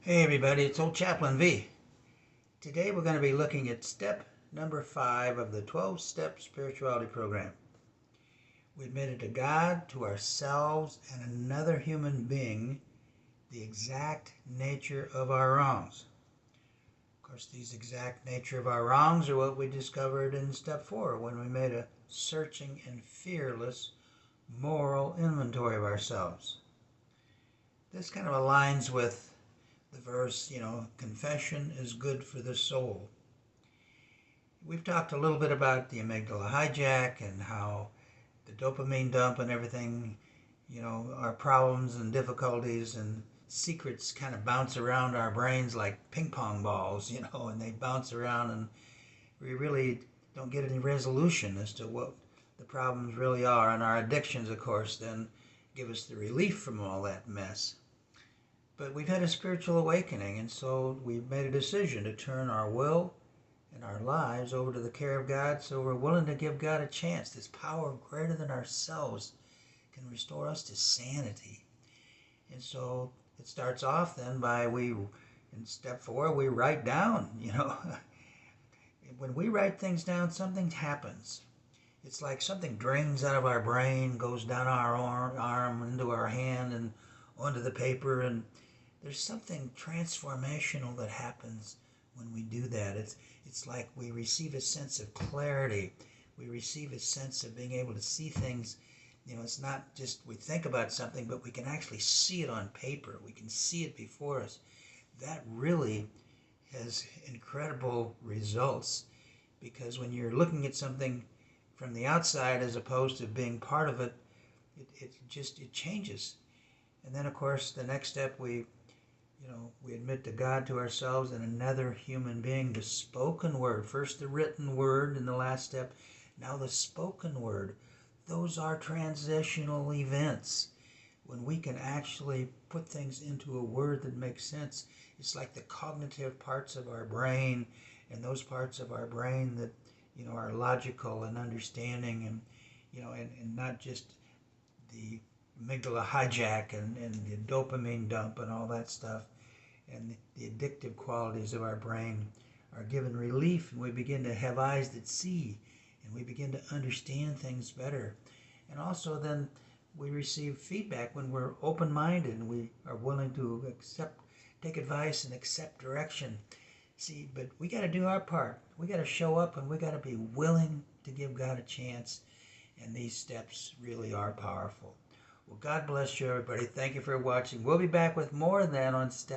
Hey everybody, it's Old Chaplain V. Today we're going to be looking at step number 5 of the 12-step spirituality program. We admitted to God, to ourselves, and another human being the exact nature of our wrongs. Of course, these exact nature of our wrongs are what we discovered in step 4 when we made a searching and fearless moral inventory of ourselves. This kind of aligns with the verse, confession is good for the soul. We've talked a little bit about the amygdala hijack and how the dopamine dump and everything, our problems and difficulties and secrets kind of bounce around our brains like ping pong balls, and they bounce around and we really don't get any resolution as to what the problems really are. And our addictions, of course, then give us the relief from all that mess. But we've had a spiritual awakening, and so we've made a decision to turn our will and our lives over to the care of God, so we're willing to give God a chance. This power greater than ourselves can restore us to sanity. And so it starts off then by in step 4, we write down, When we write things down, something happens. It's like something drains out of our brain, goes down our arm into our hand and onto the paper, and there's something transformational that happens when we do that. It's like we receive a sense of clarity. We receive a sense of being able to see things. It's not just we think about something, but we can actually see it on paper. We can see it before us. That really has incredible results, because when you're looking at something from the outside as opposed to being part of it, it changes. And then, of course, the next step, we admit to God, to ourselves, and another human being, the spoken word. First the written word in the last step, now the spoken word. Those are transitional events. When we can actually put things into a word that makes sense, it's like the cognitive parts of our brain and those parts of our brain that, are logical and understanding and not just the amygdala hijack and the dopamine dump and all that stuff, and the addictive qualities of our brain are given relief, and we begin to have eyes that see, and we begin to understand things better. And also then we receive feedback when we're open-minded and we are willing to take advice and accept direction. See, but we got to do our part. We got to show up, and we got to be willing to give God a chance, and these steps really are powerful. Well, God bless you, everybody. Thank you for watching. We'll be back with more of that on step